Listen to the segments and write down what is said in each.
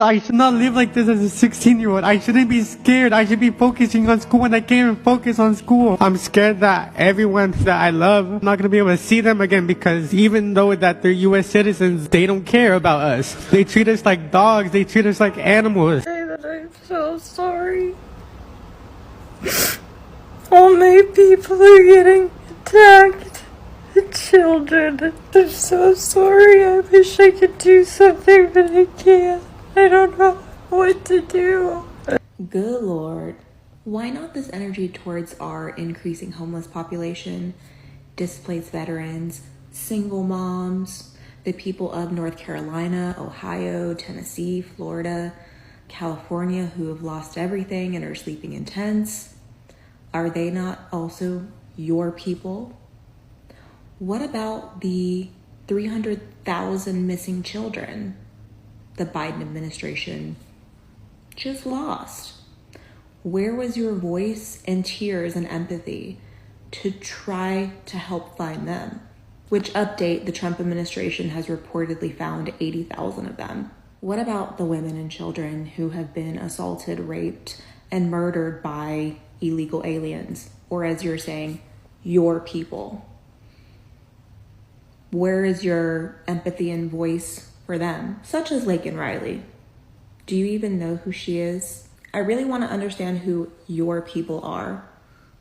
I should not live like this as a 16-year-old. I shouldn't be scared. I should be focusing on school when I can't even focus on school. I'm scared that everyone that I love, I'm not going to be able to see them again because even though that they're U.S. citizens, they don't care about us. They treat us like dogs. They treat us like animals. I'm so sorry. All my people are getting attacked. The children. I'm so sorry. I wish I could do something, but I can't. I don't know what to do. Good Lord. Why not this energy towards our increasing homeless population, displaced veterans, single moms, the people of North Carolina, Ohio, Tennessee, Florida, California who have lost everything and are sleeping in tents? Are they not also your people? What about the 300,000 missing children the Biden administration just lost? Where was your voice and tears and empathy to try to help find them? Which update, the Trump administration has reportedly found 80,000 of them. What about the women and children who have been assaulted, raped, and murdered by illegal aliens? Or as you're saying, your people. Where is your empathy and voice for them, such as Laken Riley? Do you even know who she is? I really want to understand who your people are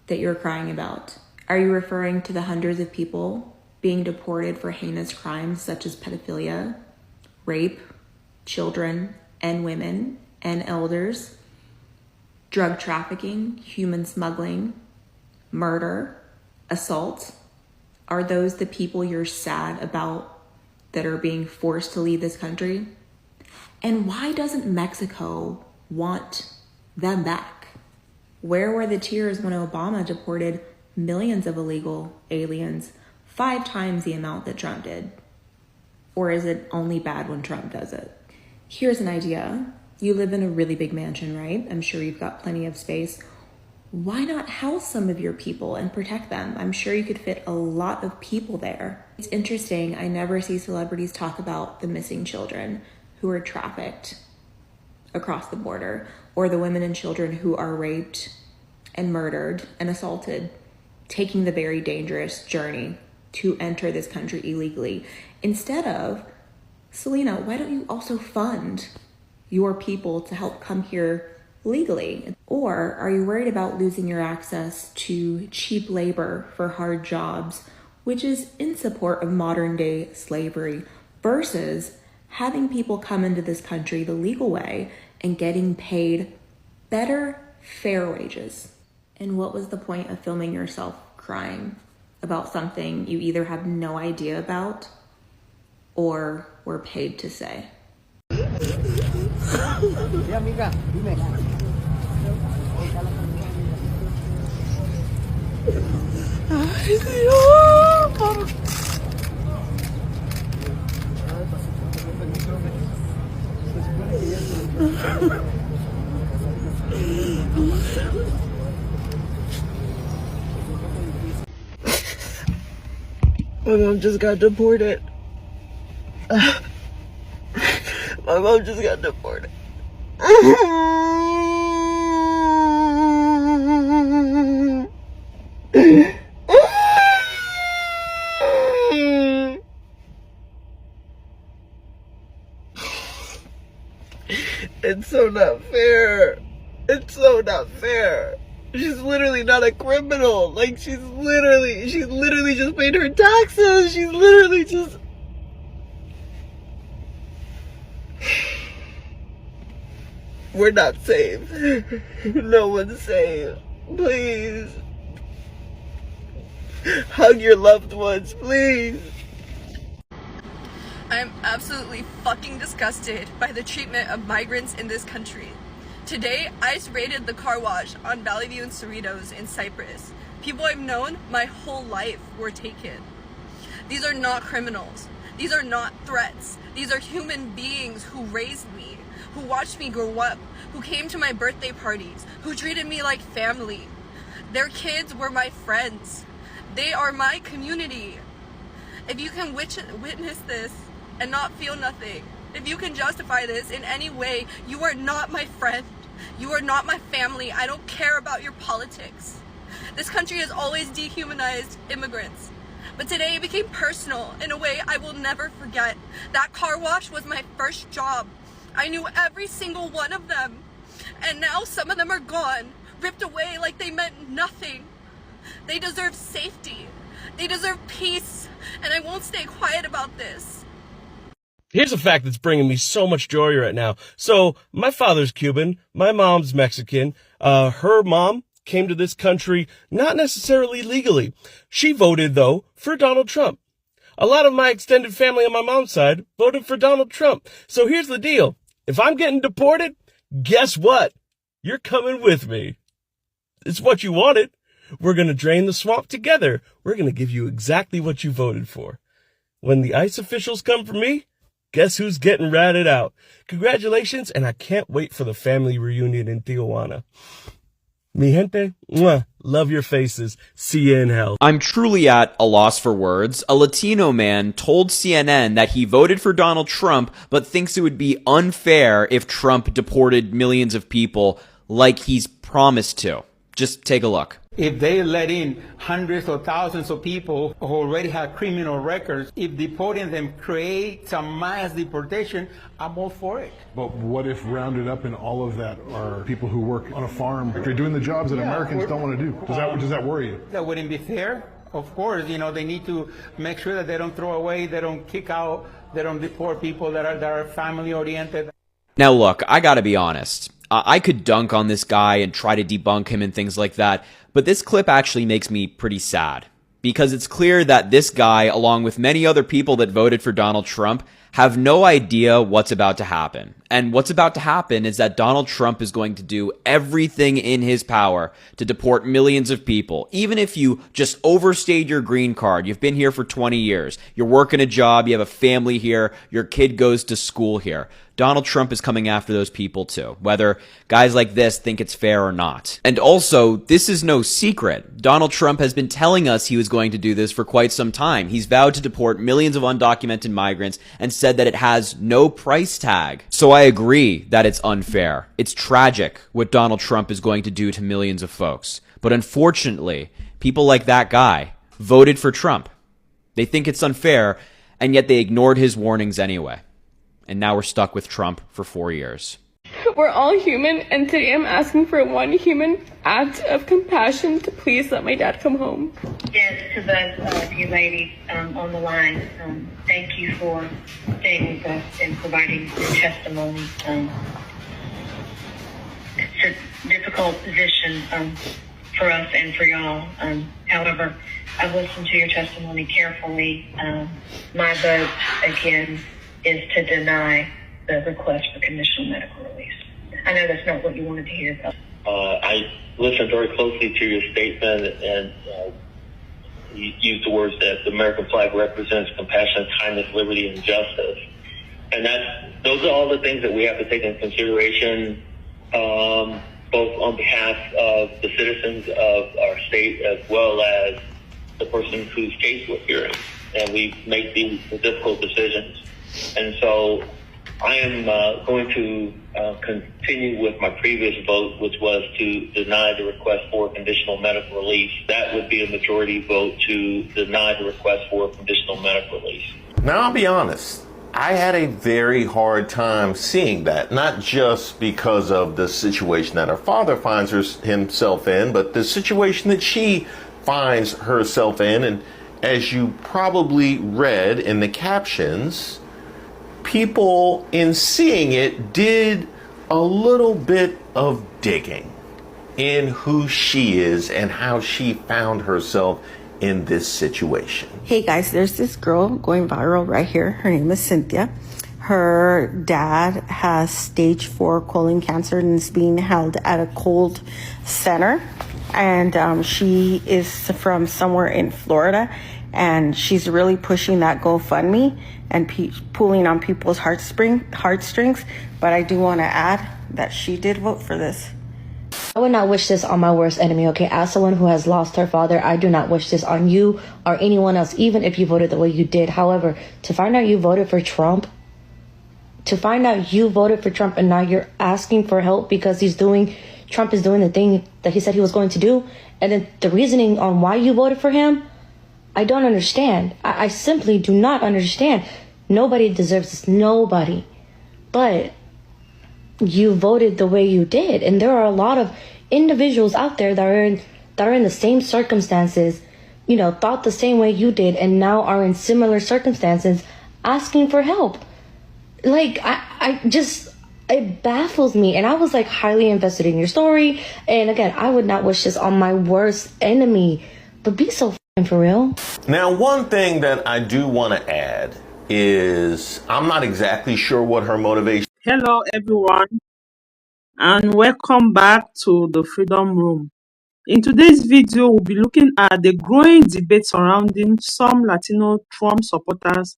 that you're crying about. Are you referring to the hundreds of people being deported for heinous crimes such as pedophilia, rape, children and women and elders, drug trafficking, human smuggling, murder, assault? Are those the people you're sad about that are being forced to leave this country? And why doesn't Mexico want them back? Where were the tears when Obama deported millions of illegal aliens, 5 times the amount that Trump did? Or is it only bad when Trump does it? Here's an idea. You live in a really big mansion, right? I'm sure you've got plenty of space. Why not house some of your people and protect them? I'm sure you could fit a lot of people there. It's interesting, I never see celebrities talk about the missing children who are trafficked across the border, or the women and children who are raped and murdered and assaulted, taking the very dangerous journey to enter this country illegally. Instead of, Selena, why don't you also fund your people to help come here legally? Or are you worried about losing your access to cheap labor for hard jobs, which is in support of modern day slavery, versus having people come into this country the legal way and getting paid better, fair wages? And what was the point of filming yourself crying about something you either have no idea about or were paid to say? My mom just got deported. My mom just got deported. It's so not fair. It's so not fair. She's literally not a criminal. Like, she's literally just paid her taxes. She's literally just... We're not safe. No one's safe. Please. Hug your loved ones, please. I am absolutely fucking disgusted by the treatment of migrants in this country. Today, ICE raided the car wash on Valley View and Cerritos in Cyprus. People I've known my whole life were taken. These are not criminals. These are not threats. These are human beings who raised me, who watched me grow up, who came to my birthday parties, who treated me like family. Their kids were my friends. They are my community. If you can witness this and not feel nothing, If you can justify this in any way, you are not my friend. You are not my family. I don't care about your politics. This country has always dehumanized immigrants. But today it became personal in a way I will never forget. That car wash was my first job. I knew every single one of them. And now some of them are gone, ripped away like they meant nothing. They deserve safety. They deserve peace. And I won't stay quiet about this. Here's a fact that's bringing me so much joy right now. So, my father's Cuban, my mom's Mexican. Her mom came to this country not necessarily legally. She voted, though, for Donald Trump. A lot of my extended family on my mom's side voted for Donald Trump. So here's the deal. If I'm getting deported, guess what? You're coming with me. It's what you wanted. We're going to drain the swamp together. We're going to give you exactly what you voted for. When the ICE officials come for me, guess who's getting ratted out? Congratulations, and I can't wait for the family reunion in Tijuana. Mi gente, mwah, love your faces. See you in hell. I'm truly at a loss for words. A Latino man told CNN that he voted for Donald Trump, but thinks it would be unfair if Trump deported millions of people like he's promised to. Just take a look. If they let in hundreds or thousands of people who already have criminal records, if deporting them creates a mass deportation, I'm all for it. But what if rounded up in all of that are people who work on a farm, they're doing the jobs that Americans don't want to do? Does that worry you? That wouldn't be fair. Of course, they need to make sure that they don't throw away, they don't kick out, they don't deport people that are family oriented. Now look, I gotta be honest. I could dunk on this guy and try to debunk him and things like that, but this clip actually makes me pretty sad. Because it's clear that this guy, along with many other people that voted for Donald Trump, have no idea what's about to happen. And what's about to happen is that Donald Trump is going to do everything in his power to deport millions of people. Even if you just overstayed your green card, you've been here for 20 years, you're working a job, you have a family here, your kid goes to school here. Donald Trump is coming after those people too, whether guys like this think it's fair or not. And also, this is no secret. Donald Trump has been telling us he was going to do this for quite some time. He's vowed to deport millions of undocumented migrants and said that it has no price tag. So I agree that it's unfair. It's tragic what Donald Trump is going to do to millions of folks. But unfortunately, people like that guy voted for Trump. They think it's unfair, and yet they ignored his warnings anyway. And now we're stuck with Trump for 4 years. We're all human, and today I'm asking for one human act of compassion to please let my dad come home. Yes, to those of you ladies on the line, thank you for staying with us and providing your testimony. It's a difficult position for us and for y'all. However, I've listened to your testimony carefully. My vote, again, is to deny the request for conditional medical release. I know that's not what you wanted to hear, though. I listened very closely to your statement, and you used the words that the American flag represents compassion, kindness, liberty, and justice. And those are all the things that we have to take into consideration, both on behalf of the citizens of our state as well as the person whose case we're hearing. And we make these difficult decisions. And so I am going to continue with my previous vote, which was to deny the request for conditional medical release. That would be a majority vote to deny the request for conditional medical release. Now, I'll be honest. I had a very hard time seeing that, not just because of the situation that her father finds himself in, but the situation that she finds herself in. And as you probably read in the captions, people in seeing it did a little bit of digging in who she is and how she found herself in this situation. Hey guys, there's this girl going viral right here. Her name is Cynthia. Her dad has stage 4 colon cancer and is being held at a cold center. And she is from somewhere in Florida. And she's really pushing that GoFundMe and pulling on people's heartstrings. But I do want to add that she did vote for this. I would not wish this on my worst enemy, okay? As someone who has lost her father, I do not wish this on you or anyone else, even if you voted the way you did. However, to find out you voted for Trump, to find out you voted for Trump and now you're asking for help because Trump is doing the thing that he said he was going to do. And then the reasoning on why you voted for him, I don't understand. I simply do not understand. Nobody deserves this. Nobody. But you voted the way you did. And there are a lot of individuals out there that are in the same circumstances, thought the same way you did, and now are in similar circumstances asking for help. Like, it baffles me. And I was like highly invested in your story. And again, I would not wish this on my worst enemy, but be so for real. Now, one thing that I do want to add is I'm not exactly sure what her motivation. Hello, everyone, and welcome back to the Freedom Room. In today's video, we'll be looking at the growing debate surrounding some Latino Trump supporters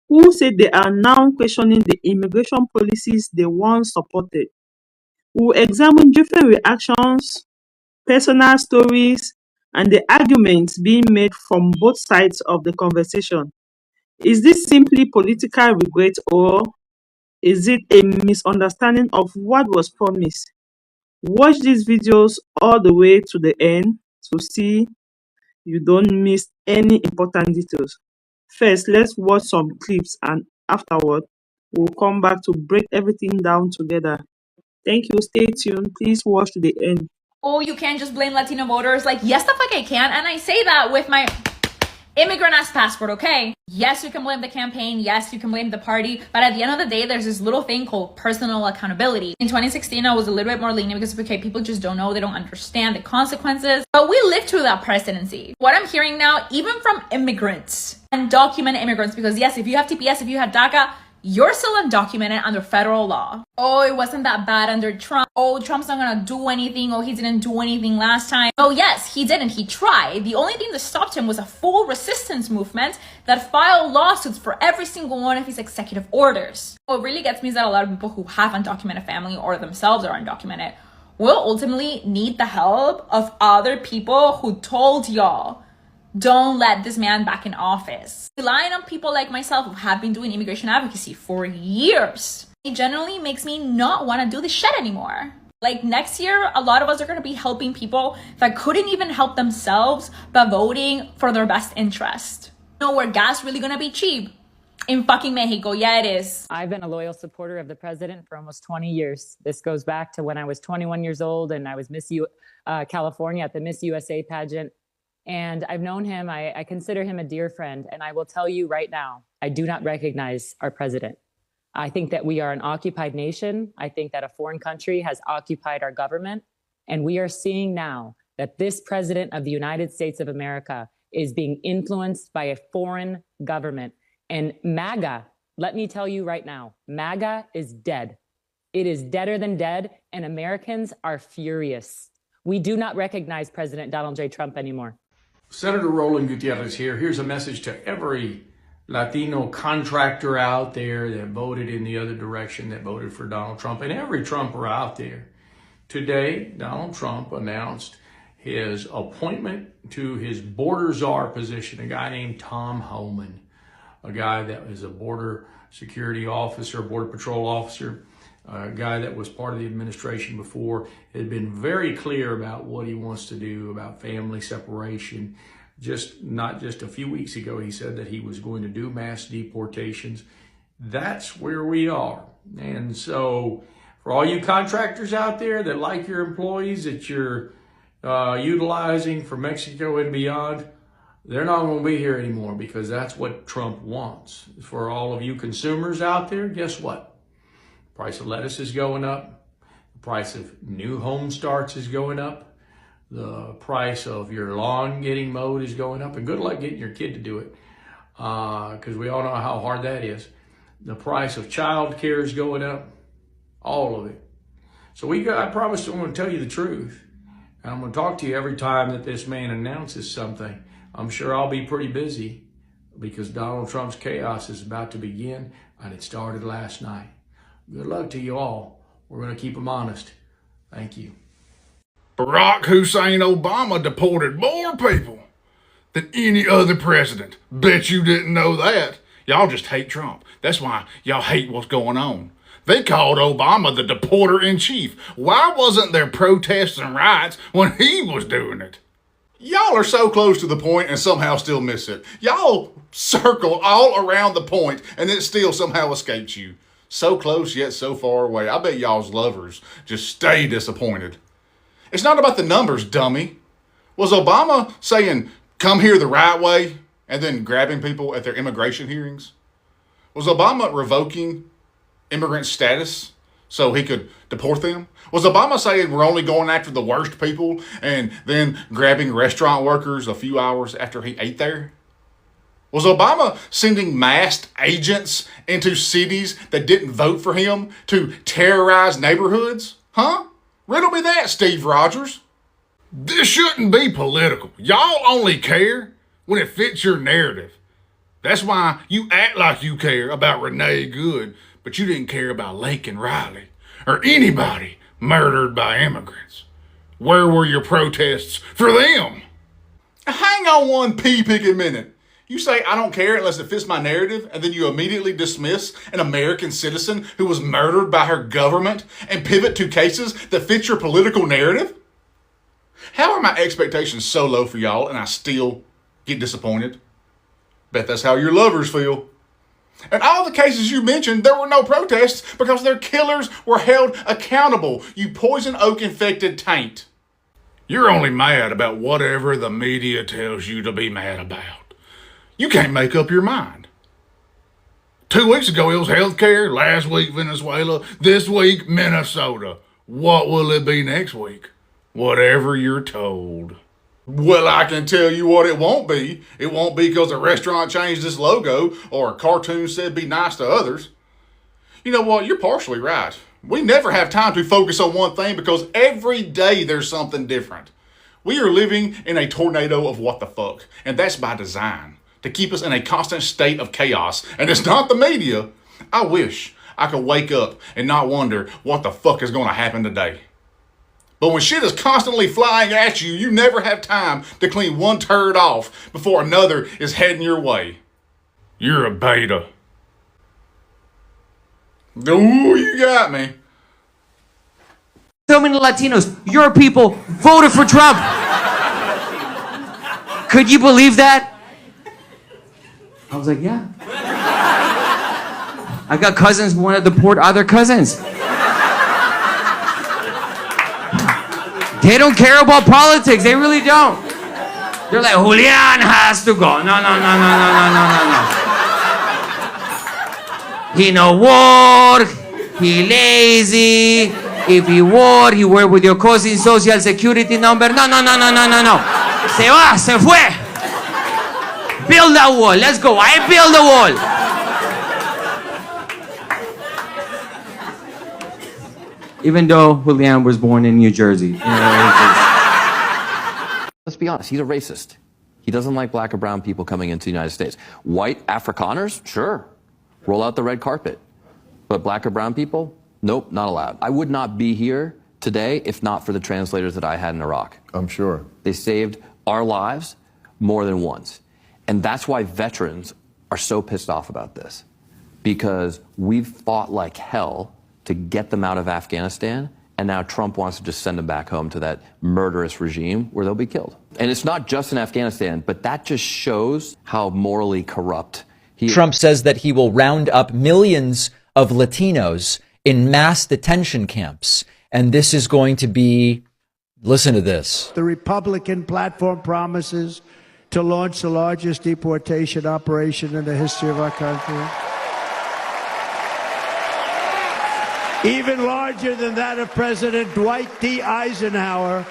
who say they are now questioning the immigration policies they once supported. We'll examine different reactions, personal stories, and the arguments being made from both sides of the conversation. Is this simply political regret, or is it a misunderstanding of what was promised? Watch these videos all the way to the end to see you don't miss any important details. First, let's watch some clips, and afterward, we'll come back to break everything down together. Thank you. Stay tuned. Please watch to the end. Oh, you can't just blame Latino voters. Like, yes, the fuck I can. And I say that with my immigrant-ass passport, okay? Yes, you can blame the campaign. Yes, you can blame the party. But at the end of the day, there's this little thing called personal accountability. In 2016, I was a little bit more lenient because, okay, people just don't know. They don't understand the consequences. But we lived through that presidency. What I'm hearing now, even from immigrants and undocumented immigrants, because yes, if you have TPS, if you have DACA, you're still undocumented under federal law. Oh, it wasn't that bad under Trump. Oh, Trump's not gonna do anything. Oh, he didn't do anything last time. Oh, yes, he didn't. He tried. The only thing that stopped him was a full resistance movement that filed lawsuits for every single one of his executive orders. What really gets me is that a lot of people who have undocumented family or themselves are undocumented will ultimately need the help of other people who told y'all, don't let this man back in office. Relying on people like myself who have been doing immigration advocacy for years, it generally makes me not want to do this shit anymore. Like, next year, a lot of us are going to be helping people that couldn't even help themselves by voting for their best interest. Where gas really going to be cheap? In fucking Mexico. Yeah, it is. I've been a loyal supporter of the president for almost 20 years. This goes back to when I was 21 years old and I was Miss California at the Miss USA pageant. And I've known him. I consider him a dear friend. And I will tell you right now, I do not recognize our president. I think that we are an occupied nation. I think that a foreign country has occupied our government. And we are seeing now that this president of the United States of America is being influenced by a foreign government. And MAGA, let me tell you right now, MAGA is dead. It is deader than dead. And Americans are furious. We do not recognize President Donald J. Trump anymore. Senator Roland Gutierrez here. Here's a message to every Latino contractor out there that voted in the other direction, that voted for Donald Trump, and every Trumper out there. Today, Donald Trump announced his appointment to his border czar position, a guy named Tom Homan, a guy that is a border security officer, border patrol officer, a guy that was part of the administration before, had been very clear about what he wants to do about family separation. Not just a few weeks ago, he said that he was going to do mass deportations. That's where we are. And so for all you contractors out there that like your employees that you're utilizing for Mexico and beyond, they're not going to be here anymore because that's what Trump wants. For all of you consumers out there, guess what? The price of lettuce is going up. The price of new home starts is going up. The price of your lawn getting mowed is going up. And good luck getting your kid to do it because we all know how hard that is. The price of child care is going up. All of it. So I promise I'm going to tell you the truth. And I'm going to talk to you every time that this man announces something. I'm sure I'll be pretty busy because Donald Trump's chaos is about to begin, and it started last night. Good luck to you all. We're going to keep them honest. Thank you. Barack Hussein Obama deported more people than any other president. Bet you didn't know that. Y'all just hate Trump. That's why y'all hate what's going on. They called Obama the deporter-in-chief. Why wasn't there protests and riots when he was doing it? Y'all are so close to the point and somehow still miss it. Y'all circle all around the point and it still somehow escapes you. So close yet so far away. I bet y'all's lovers just stay disappointed. It's not about the numbers, dummy. Was Obama saying, come here the right way, and then grabbing people at their immigration hearings? Was Obama revoking immigrant status so he could deport them? Was Obama saying we're only going after the worst people and then grabbing restaurant workers a few hours after he ate there? Was Obama sending masked agents into cities that didn't vote for him to terrorize neighborhoods? Huh? Riddle me that, Steve Rogers. This shouldn't be political. Y'all only care when it fits your narrative. That's why you act like you care about Renee Good, but you didn't care about Laken Riley or anybody murdered by immigrants. Where were your protests for them? Hang on one pea-picking minute. You say I don't care unless it fits my narrative, and then you immediately dismiss an American citizen who was murdered by her government and pivot to cases that fit your political narrative? How are my expectations so low for y'all and I still get disappointed? Bet that's how your lovers feel. In all the cases you mentioned, there were no protests because their killers were held accountable, you poison oak infected taint. You're only mad about whatever the media tells you to be mad about. You can't make up your mind. 2 weeks ago it was healthcare, last week Venezuela, this week Minnesota. What will it be next week? Whatever you're told. Well, I can tell you what it won't be. It won't be because a restaurant changed its logo or a cartoon said be nice to others. You know what? You're partially right. We never have time to focus on one thing because every day there's something different. We are living in a tornado of what the fuck, and that's by design, to keep us in a constant state of chaos. And it's not the media. I wish I could wake up and not wonder what the fuck is going to happen today. But when shit is constantly flying at you, you never have time to clean one turd off before another is heading your way. You're a beta. Ooh, you got me. So many Latinos, your people, voted for Trump. Could you believe that? I was like, yeah. I got cousins who want to deport other cousins. They don't care about politics. They really don't. They're like, Julian has to go. No. He no work. He lazy. If he work with your cousin's social security number. No. Se va, se fue. Build that wall. Let's go. I build the wall. Even though Julian was born in New Jersey. Let's be honest, he's a racist. He doesn't like black or brown people coming into the United States. White Afrikaners, sure, roll out the red carpet. But black or brown people, nope, not allowed. I would not be here today if not for the translators that I had in Iraq. I'm sure. They saved our lives more than once. And that's why veterans are so pissed off about this. Because we've fought like hell to get them out of Afghanistan, and now Trump wants to just send them back home to that murderous regime where they'll be killed. And it's not just in Afghanistan, but that just shows how morally corrupt he is. Trump says that he will round up millions of Latinos in mass detention camps. And this is going to be, listen to this. The Republican platform promises to launch the largest deportation operation in the history of our country. Even larger than that of President Dwight D. Eisenhower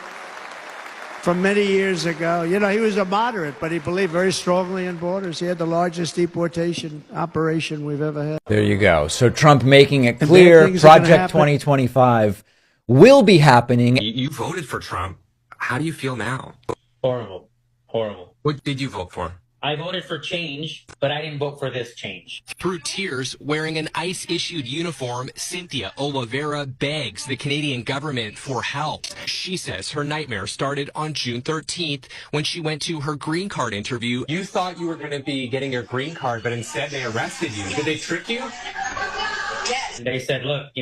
from many years ago. You know, he was a moderate, but he believed very strongly in borders. He had the largest deportation operation we've ever had. There you go. So Trump making it clear Project 2025 will be happening. You voted for Trump. How do you feel now? Horrible. What did you vote for? I voted for change, but I didn't vote for this change. Through tears, wearing an ICE-issued uniform, Cynthia Oliveira begs the Canadian government for help. She says her nightmare started on June 13th when she went to her green card interview. You thought you were going to be getting your green card, but instead they arrested you. Did they trick you? Yes. They said, look,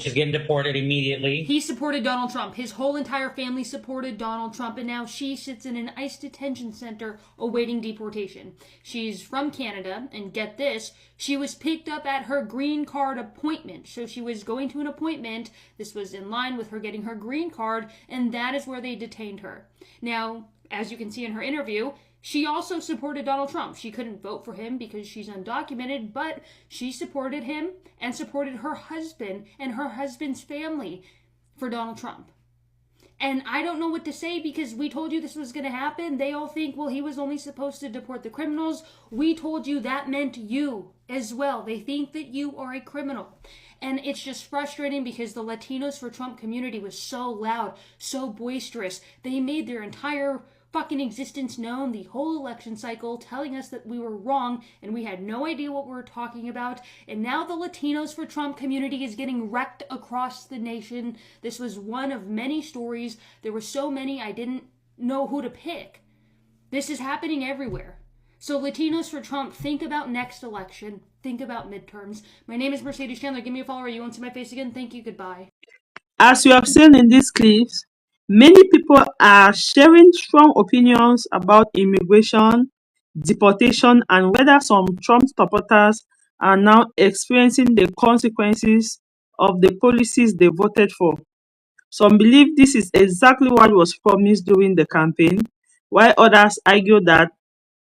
she's getting deported immediately. He supported Donald Trump. His whole entire family supported Donald Trump, and now she sits in an ICE detention center awaiting deportation. She's from Canada, and get this, she was picked up at her green card appointment. So she was going to an appointment. This was in line with her getting her green card, and that is where they detained her. Now, as you can see in her interview, she also supported Donald Trump. She couldn't vote for him because she's undocumented, but she supported him and supported her husband and her husband's family for Donald Trump. And I don't know what to say because we told you this was going to happen. They all think, well, he was only supposed to deport the criminals. We told you that meant you as well. They think that you are a criminal. And it's just frustrating because the Latinos for Trump community was so loud, so boisterous. They made their entire fucking existence known the whole election cycle, telling us that we were wrong and we had no idea what we were talking about. And now the Latinos for Trump community is getting wrecked across the nation. This was one of many stories. There were so many I didn't know who to pick. This is happening everywhere. So Latinos for Trump, think about next election. Think about midterms. My name is Mercedes Chandler. Give me a follow. You won't see my face again. Thank you. Goodbye. As you have seen in these clips, many people are sharing strong opinions about immigration, deportation, and whether some Trump supporters are now experiencing the consequences of the policies they voted for. Some believe this is exactly what was promised during the campaign, while others argue that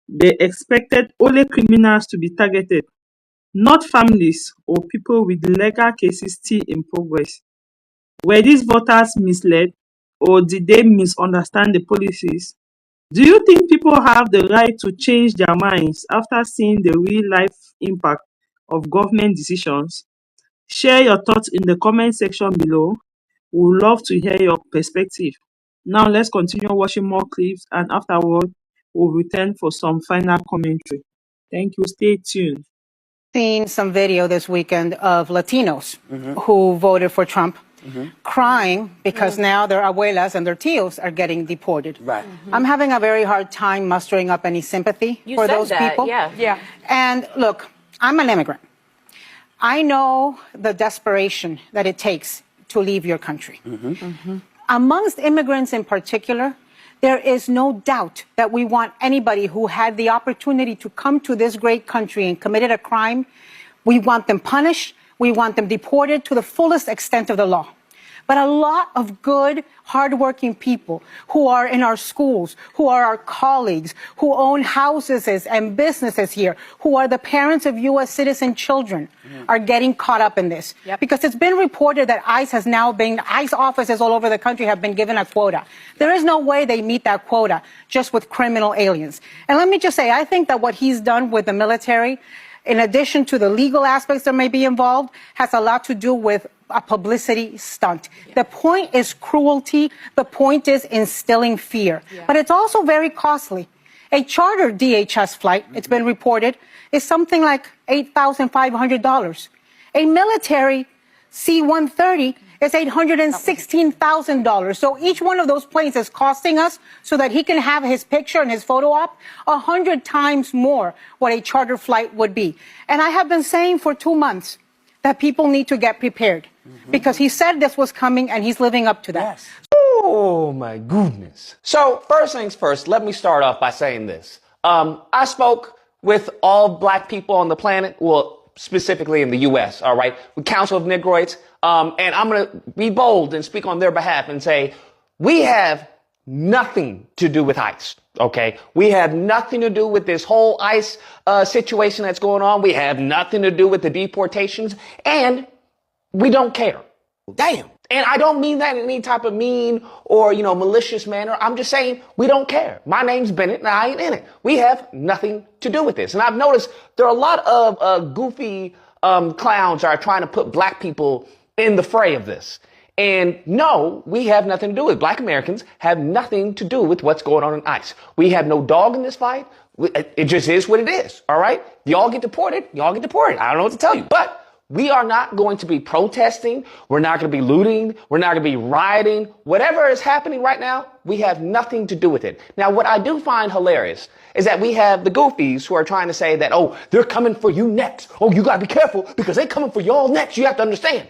they expected only criminals to be targeted, not families or people with legal cases still in progress. Were these voters misled, or did they misunderstand the policies? Do you think people have the right to change their minds after seeing the real-life impact of government decisions? Share your thoughts in the comment section below. We would love to hear your perspective. Now let's continue watching more clips, and afterward, we'll return for some final commentary. Thank you. Stay tuned. Seen some video this weekend of Latinos who voted for Trump crying because now their abuelas and their tios are getting deported. Right. I'm having a very hard time mustering up any sympathy for those people. Yeah. And look, I'm an immigrant. I know the desperation that it takes to leave your country. Amongst immigrants in particular, there is no doubt that we want anybody who had the opportunity to come to this great country and committed a crime, we want them punished, we want them deported to the fullest extent of the law. But a lot of good, hardworking people who are in our schools, who are our colleagues, who own houses and businesses here, who are the parents of U.S. citizen children, are getting caught up in this. Because it's been reported that ICE offices all over the country have been given a quota. There is no way they meet that quota just with criminal aliens. And let me just say, I think that what he's done with the military, in addition to the legal aspects that may be involved, has a lot to do with a publicity stunt. The point is cruelty. The point is instilling fear. But it's also very costly. A charter DHS flight, it's been reported, is something like $8,500. A military C-130 is $816,000. So each one of those planes is costing us, so that he can have his picture and his photo op, 100 times more what a charter flight would be. And I have been saying for 2 months that people need to get prepared, because he said this was coming and he's living up to that. Oh my goodness. So first things first, let me start off by saying this. I spoke with all black people on the planet, well, specifically in the U.S., all right, with Council of Negroids, and I'm going to be bold and speak on their behalf and say, we have nothing to do with ICE, okay? We have nothing to do with this whole ICE situation that's going on. We have nothing to do with the deportations, and we don't care. Damn. And I don't mean that in any type of mean or, malicious manner. I'm just saying we don't care. My name's Bennett and I ain't in it. We have nothing to do with this. And I've noticed there are a lot of goofy clowns that are trying to put black people in the fray of this. And no, we have nothing to do with it. Black Americans have nothing to do with what's going on in ICE. We have no dog in this fight. It just is what it is, all right? Y'all get deported. Y'all get deported. I don't know what to tell you. But we are not going to be protesting. We're not going to be looting. We're not going to be rioting. Whatever is happening right now, we have nothing to do with it. Now, what I do find hilarious is that we have the goofies who are trying to say that, oh, they're coming for you next. Oh, you got to be careful because they're coming for y'all next. You have to understand.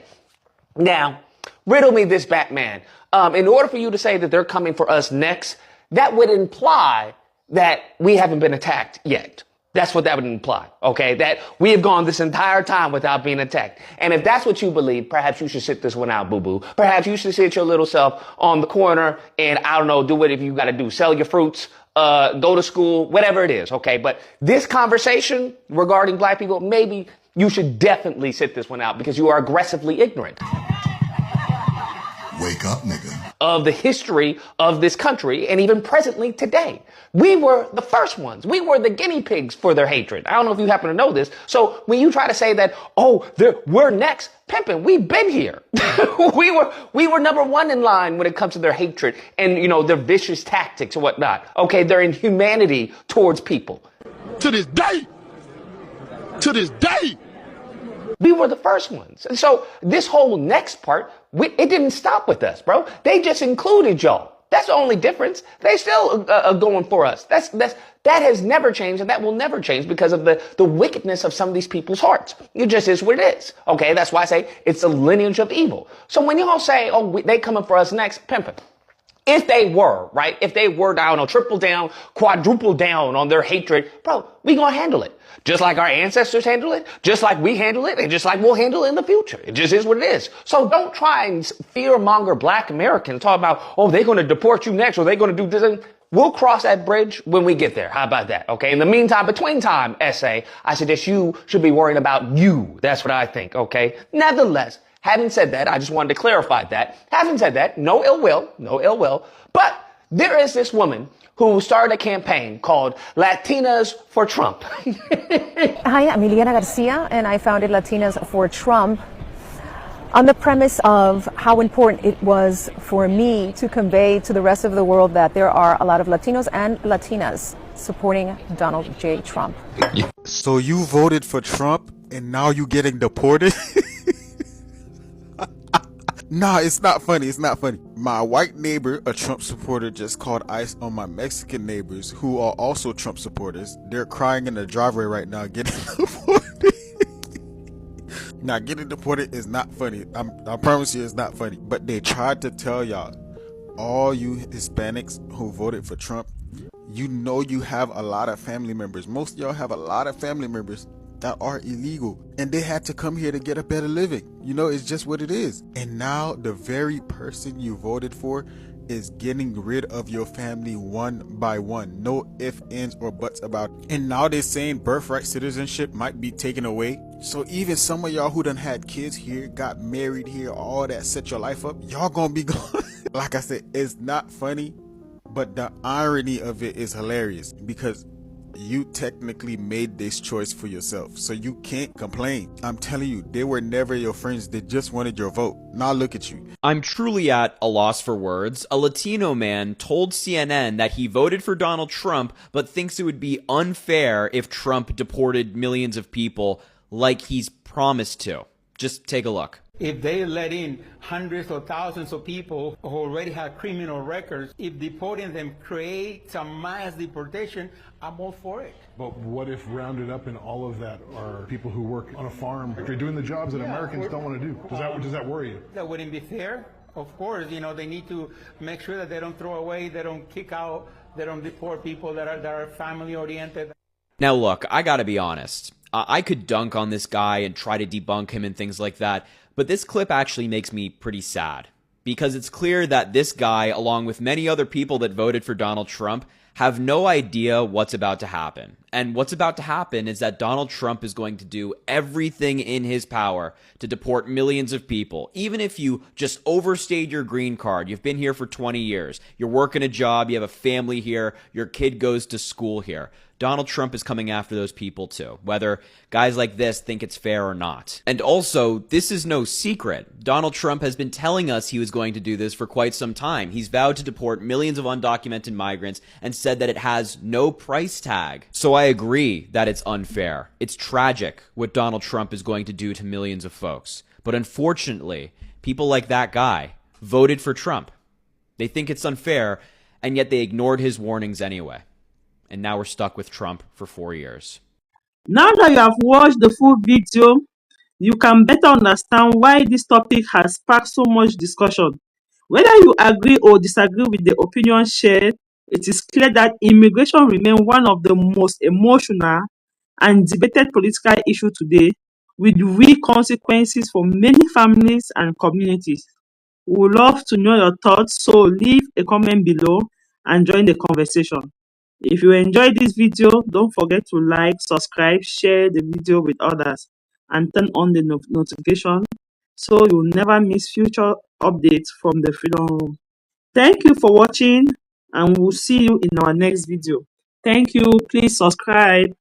Now, riddle me this, Batman. In order for you to say that they're coming for us next, that would imply that we haven't been attacked yet. That's what that would imply, okay? That we have gone this entire time without being attacked. And if that's what you believe, perhaps you should sit this one out, boo-boo. Perhaps you should sit your little self on the corner and, I don't know, do whatever you got to do. Sell your fruits, go to school, whatever it is, okay? But this conversation regarding black people, maybe you should definitely sit this one out because you are aggressively ignorant. Wake up, nigga. Of the history of this country and even presently today. We were the first ones. We were the guinea pigs for their hatred. I don't know if you happen to know this. So when you try to say that, oh, we're next, pimping, we've been here. we were number one in line when it comes to their hatred and, you know, their vicious tactics and whatnot. Okay, their inhumanity towards people. To this day. We were the first ones. And so this whole next part, it didn't stop with us, bro. They just included y'all. That's the only difference. They still are going for us. That has never changed, and that will never change because of the wickedness of some of these people's hearts. It just is what it is. Okay, that's why I say it's a lineage of evil. So when y'all say, oh, they coming for us next, pimping. If they were, right? If they were down or triple down, quadruple down on their hatred, bro, we gonna handle it. Just like our ancestors handle it, just like we handle it, and just like we'll handle it in the future. It just is what it is. So don't try and fear-monger black Americans. Talk about, oh, they're gonna deport you next, or they're gonna do this. We'll cross that bridge when we get there. How about that? Okay. In the meantime, between time, essay, I suggest you should be worrying about you. That's what I think. Okay. Nevertheless, having said that, I just wanted to clarify that. Having said that, no ill will. But there is this woman who started a campaign called Latinas for Trump. Hi, I'm Liliana Garcia, and I founded Latinas for Trump on the premise of how important it was for me to convey to the rest of the world that there are a lot of Latinos and Latinas supporting Donald J. Trump. So you voted for Trump and now you getting deported? Nah, it's not funny. It's not funny. My white neighbor, a Trump supporter, just called ICE on my Mexican neighbors who are also Trump supporters. They're crying in the driveway right now getting deported. Now, getting deported is not funny. I promise you it's not funny. But they tried to tell y'all, all you Hispanics who voted for Trump, you know you have a lot of family members. Most of y'all have a lot of family members that are illegal, and they had to come here to get a better living. You know, it's just what it is. And now the very person you voted for is getting rid of your family one by one. No ifs, ands, or buts about it. And now they're saying birthright citizenship might be taken away. So even some of y'all who done had kids here, got married here, all that, set your life up, y'all gonna be gone. Like I said, it's not funny, but the irony of it is hilarious because you technically made this choice for yourself, so you can't complain. I'm telling you, they were never your friends. They just wanted your vote. Now look at you. I'm truly at a loss for words. A Latino man told CNN that he voted for Donald Trump, but thinks it would be unfair if Trump deported millions of people like he's promised to. Just take a look. If they let in hundreds or thousands of people who already have criminal records, if deporting them creates a mass deportation, I'm all for it. But what if rounded up in all of that are people who work on a farm, they're doing the jobs that Americans don't want to do? Does that worry you? That wouldn't be fair. Of course, you know, they need to make sure that they don't throw away, they don't kick out, they don't deport people that are family oriented. Now look, I gotta be honest. I could dunk on this guy and try to debunk him and things like that. But this clip actually makes me pretty sad because it's clear that this guy, along with many other people that voted for Donald Trump, have no idea what's about to happen. And what's about to happen is that Donald Trump is going to do everything in his power to deport millions of people. Even if you just overstayed your green card, you've been here for 20 years, you're working a job, you have a family here, your kid goes to school here. Donald Trump is coming after those people too, whether guys like this think it's fair or not. And also, this is no secret. Donald Trump has been telling us he was going to do this for quite some time. He's vowed to deport millions of undocumented migrants and said that it has no price tag. So I agree that it's unfair. It's tragic what Donald Trump is going to do to millions of folks. But unfortunately, people like that guy voted for Trump. They think it's unfair, and yet they ignored his warnings anyway. And now we're stuck with Trump for 4 years. Now that you have watched the full video, you can better understand why this topic has sparked so much discussion. Whether you agree or disagree with the opinion shared, it is clear that immigration remains one of the most emotional and debated political issues today, with real consequences for many families and communities. We would love to know your thoughts, so leave a comment below and join the conversation. If you enjoyed this video, don't forget to like, subscribe, share the video with others, and turn on the notification so you'll never miss future updates from the Freedom Room. Thank you for watching, and we'll see you in our next video. Thank you. Please subscribe.